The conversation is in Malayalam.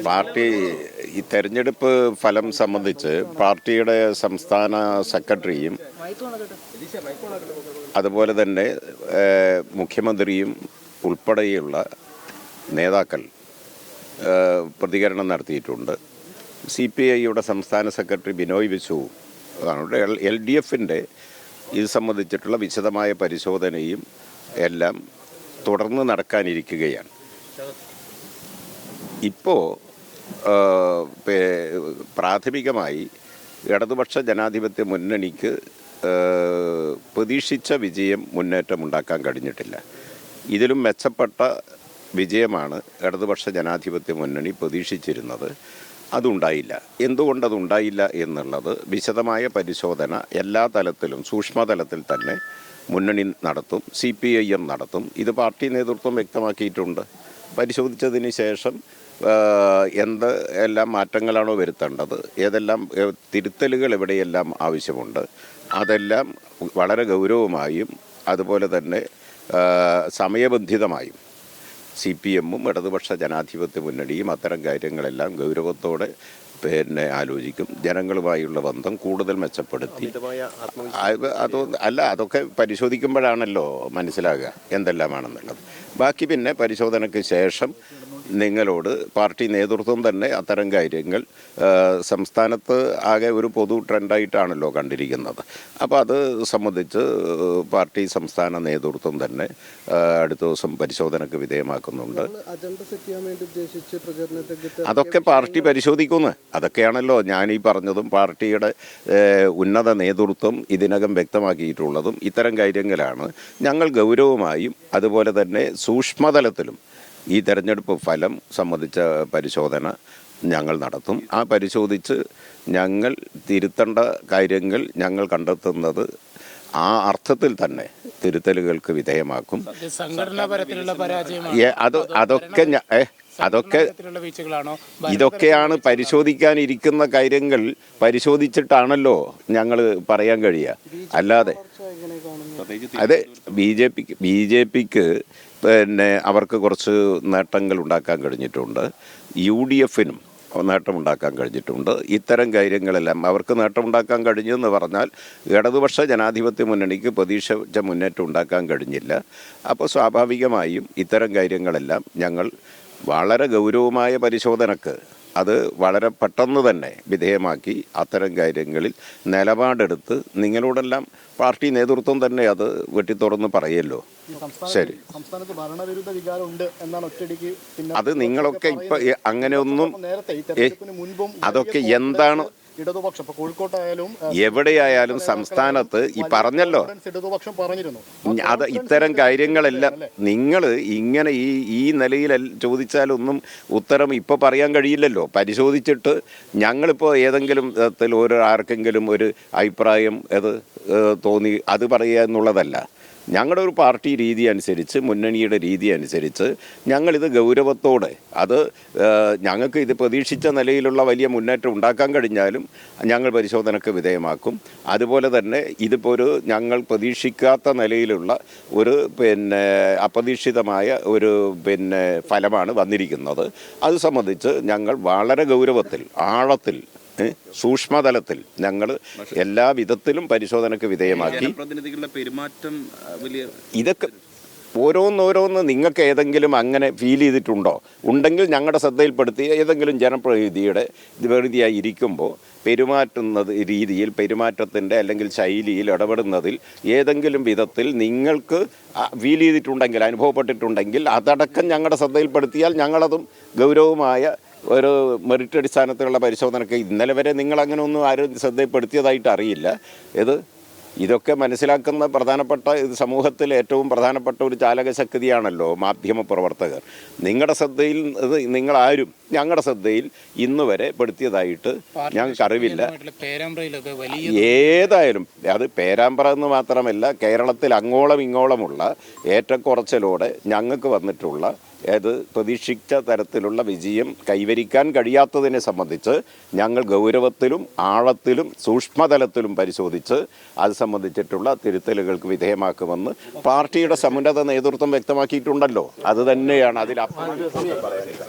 പാർട്ടി ഈ തെരഞ്ഞെടുപ്പ് ഫലം സംബന്ധിച്ച് പാർട്ടിയുടെ സംസ്ഥാന സെക്രട്ടറിയും അതുപോലെ തന്നെ മുഖ്യമന്ത്രിയും ഉൾപ്പെടെയുള്ള നേതാക്കൾ പ്രതികരണം നടത്തിയിട്ടുണ്ട്. CPIയുടെ സംസ്ഥാന സെക്രട്ടറി ബിനോയ് വിശ്വവും LDFിൻ്റെ ഇത് സംബന്ധിച്ചിട്ടുള്ള വിശദമായ പരിശോധനയും എല്ലാം തുടർന്ന് നടക്കാനിരിക്കുകയാണ്. ഇപ്പോൾ പ്രാഥമികമായി ഇടതുപക്ഷ ജനാധിപത്യ മുന്നണിക്ക് പ്രതീക്ഷിച്ച വിജയം മുന്നേറ്റമുണ്ടാക്കാൻ കഴിഞ്ഞിട്ടില്ല. ഇതിലും മെച്ചപ്പെട്ട വിജയമാണ് ഇടതുപക്ഷ ജനാധിപത്യ മുന്നണി പ്രതീക്ഷിച്ചിരുന്നത്. അതുണ്ടായില്ല. എന്തുകൊണ്ടതുണ്ടായില്ല എന്നുള്ളത് വിശദമായ പരിശോധന എല്ലാ തലത്തിലും സൂക്ഷ്മതലത്തിൽ തന്നെ മുന്നണി നടത്തും, CPIM നടത്തും. ഇത് പാർട്ടി നേതൃത്വം വ്യക്തമാക്കിയിട്ടുണ്ട്. പരിശോധിച്ചതിന് ശേഷം എന്ത് എല്ലാം മാറ്റങ്ങളാണോ വരുത്തേണ്ടത്, ഏതെല്ലാം തിരുത്തലുകൾ എവിടെയെല്ലാം ആവശ്യമുണ്ട്, അതെല്ലാം വളരെ ഗൗരവമായും അതുപോലെ തന്നെ സമയബന്ധിതമായും CPMഉം ഇടതുപക്ഷ ജനാധിപത്യ മുന്നണിയും അത്തരം കാര്യങ്ങളെല്ലാം ഗൗരവത്തോടെ ആലോചിക്കും. ജനങ്ങളുമായുള്ള ബന്ധം കൂടുതൽ മെച്ചപ്പെടുത്തി അതൊക്കെ പരിശോധിക്കുമ്പോഴാണല്ലോ മനസ്സിലാകുക എന്തെല്ലാമാണെന്നുള്ളത്. ബാക്കി പിന്നെ പരിശോധനയ്ക്ക് ശേഷം നിങ്ങളോട് പാർട്ടി നേതൃത്വം തന്നെ അത്തരം കാര്യങ്ങൾ സംസ്ഥാനത്ത് ആകെ ഒരു പൊതു ട്രെൻഡായിട്ടാണല്ലോ കണ്ടിരിക്കുന്നത്. അപ്പോൾ അത് സംബന്ധിച്ച് പാർട്ടി സംസ്ഥാന നേതൃത്വം തന്നെ അടുത്ത ദിവസം പരിശോധനയ്ക്ക് വിധേയമാക്കുന്നുണ്ട്. അതൊക്കെ പാർട്ടി പരിശോധിക്കുന്നു. അതൊക്കെയാണല്ലോ ഞാൻ ഈ പറഞ്ഞതും പാർട്ടിയുടെ ഉന്നത നേതൃത്വം ഇതിനകം വ്യക്തമാക്കിയിട്ടുള്ളതും. ഇത്തരം കാര്യങ്ങളാണ് ഞങ്ങൾ ഗൗരവമായും അതുപോലെ തന്നെ സൂക്ഷ്മതലത്തിലും ഈ തെരഞ്ഞെടുപ്പ് ഫലം സംബന്ധിച്ച പരിശോധന ഞങ്ങൾ നടത്തും. ആ പരിശോധിച്ച് ഞങ്ങൾ തിരുത്തേണ്ട കാര്യങ്ങൾ ഞങ്ങൾ കണ്ടെത്തുന്നത് ആ അർത്ഥത്തിൽ തന്നെ തിരുത്തലുകൾക്ക് വിധേയമാക്കും. ഇതൊക്കെയാണ് പരിശോധിക്കാനിരിക്കുന്ന കാര്യങ്ങൾ. പരിശോധിച്ചിട്ടാണല്ലോ ഞങ്ങൾ പറയാൻ കഴിയുക. അല്ലാതെ അതെ ബി ജെ പിക്ക് അവർക്ക് കുറച്ച് നേട്ടങ്ങൾ ഉണ്ടാക്കാൻ കഴിഞ്ഞിട്ടുണ്ട്. UDFനും നേട്ടമുണ്ടാക്കാൻ കഴിഞ്ഞിട്ടുണ്ട്. ഇത്തരം കാര്യങ്ങളെല്ലാം അവർക്ക് നേട്ടമുണ്ടാക്കാൻ കഴിഞ്ഞെന്ന് പറഞ്ഞാൽ ഇടതുപക്ഷ ജനാധിപത്യ മുന്നണിക്ക് പ്രതീക്ഷിച്ച മുന്നേറ്റം ഉണ്ടാക്കാൻ കഴിഞ്ഞില്ല. അപ്പോൾ സ്വാഭാവികമായും ഇത്തരം കാര്യങ്ങളെല്ലാം ഞങ്ങൾ വളരെ ഗൗരവമായ പരിശോധനക്ക് അത് വളരെ പെട്ടെന്ന് തന്നെ വിധേയമാക്കി അത്തരം കാര്യങ്ങളിൽ നിലപാടെടുത്ത് നിങ്ങളോടെല്ലാം പാർട്ടി നേതൃത്വം തന്നെ അത് വെട്ടിത്തുറന്ന് പറയല്ലോ. ശരി, അത് നിങ്ങളൊക്കെ ഇപ്പം അങ്ങനെയൊന്നും അതൊക്കെ എന്താണ് എവിടെയായാലും സംസ്ഥാനത്ത് ഈ പറഞ്ഞല്ലോ അത് ഇത്തരം കാര്യങ്ങളെല്ലാം നിങ്ങൾ ഇങ്ങനെ ഈ നിലയിൽ ചോദിച്ചാലൊന്നും ഉത്തരം ഇപ്പോൾ പറയാൻ കഴിയില്ലല്ലോ. പരിശോധിച്ചിട്ട് ഞങ്ങളിപ്പോൾ ഏതെങ്കിലും തരത്തിൽ ആർക്കെങ്കിലും ഒരു അഭിപ്രായം അത് തോന്നി അത് പറയുക എന്നുള്ളതല്ല. ഞങ്ങളുടെ ഒരു പാർട്ടി രീതി അനുസരിച്ച് മുന്നണിയുടെ രീതി അനുസരിച്ച് ഞങ്ങളിത് ഗൗരവത്തോടെ അത് ഞങ്ങൾക്ക് ഇത് പ്രതീക്ഷിച്ച നിലയിലുള്ള വലിയ മുന്നേറ്റം ഉണ്ടാക്കാൻ കഴിഞ്ഞാലും ഞങ്ങൾ പരിശോധനയ്ക്ക് വിധേയമാക്കും. അതുപോലെ തന്നെ ഇതിപ്പോൾ ഞങ്ങൾ പ്രതീക്ഷിക്കാത്ത നിലയിലുള്ള ഒരു അപ്രതീക്ഷിതമായ ഒരു ഫലമാണ് വന്നിരിക്കുന്നത്. അത് സംബന്ധിച്ച് ഞങ്ങൾ വളരെ ഗൗരവത്തിൽ ആഴത്തിൽ സൂക്ഷ്മതലത്തിൽ ഞങ്ങൾ എല്ലാ വിധത്തിലും പരിശോധനയ്ക്ക് വിധേയമാക്കി. ഇതൊക്കെ ഓരോന്നോരോന്ന് നിങ്ങൾക്ക് ഏതെങ്കിലും അങ്ങനെ ഫീൽ ചെയ്തിട്ടുണ്ടോ? ഉണ്ടെങ്കിൽ ഞങ്ങളുടെ ശ്രദ്ധയിൽപ്പെടുത്തി ഏതെങ്കിലും ജനപ്രതിനിധിയുടെ പ്രതിനിധിയായി ഇരിക്കുമ്പോൾ പെരുമാറ്റുന്നത് രീതിയിൽ പെരുമാറ്റത്തിൻ്റെ അല്ലെങ്കിൽ ശൈലിയിൽ ഇടപെടുന്നതിൽ ഏതെങ്കിലും വിധത്തിൽ നിങ്ങൾക്ക് ഫീൽ ചെയ്തിട്ടുണ്ടെങ്കിൽ അനുഭവപ്പെട്ടിട്ടുണ്ടെങ്കിൽ അതടക്കം ഞങ്ങളുടെ ശ്രദ്ധയിൽപ്പെടുത്തിയാൽ ഞങ്ങളതും ഗൗരവമായ ഒരു മെറിറ്റ് അടിസ്ഥാനത്തിലുള്ള പരിശോധനയ്ക്ക് ഇന്നലെ വരെ നിങ്ങളങ്ങനെ ഒന്നും ആരും ശ്രദ്ധപ്പെടുത്തിയതായിട്ട് അറിയില്ല. ഇതൊക്കെ മനസ്സിലാക്കുന്ന പ്രധാനപ്പെട്ട സമൂഹത്തിൽ ഏറ്റവും പ്രധാനപ്പെട്ട ഒരു ചാലകശക്തിയാണല്ലോ മാധ്യമ പ്രവർത്തകർ. നിങ്ങളുടെ ശ്രദ്ധയിൽ നിങ്ങളാരും ഞങ്ങളുടെ ശ്രദ്ധയിൽ ഇന്ന് വരെ പെടുത്തിയതായിട്ട് ഞങ്ങൾക്ക് അറിവില്ല. ഏതായാലും അത് പേരാമ്പ്ര എന്ന് മാത്രമല്ല, കേരളത്തിൽ അങ്ങോളം ഇങ്ങോളമുള്ള ഏറ്റക്കുറച്ചിലോടെ ഞങ്ങൾക്ക് വന്നിട്ടുള്ള പ്രതീക്ഷിച്ച തരത്തിലുള്ള വിജയം കൈവരിക്കാൻ കഴിയാത്തതിനെ സംബന്ധിച്ച് ഞങ്ങൾ ഗൗരവത്തിലും ആഴത്തിലും സൂക്ഷ്മതലത്തിലും പരിശോധിച്ച് അത് സംബന്ധിച്ചിട്ടുള്ള തിരുത്തലുകൾക്ക് വിധേയമാക്കുമെന്ന് പാർട്ടിയുടെ സമുന്നത നേതൃത്വം വ്യക്തമാക്കിയിട്ടുണ്ടല്ലോ. അത് തന്നെയാണ് അതിൽ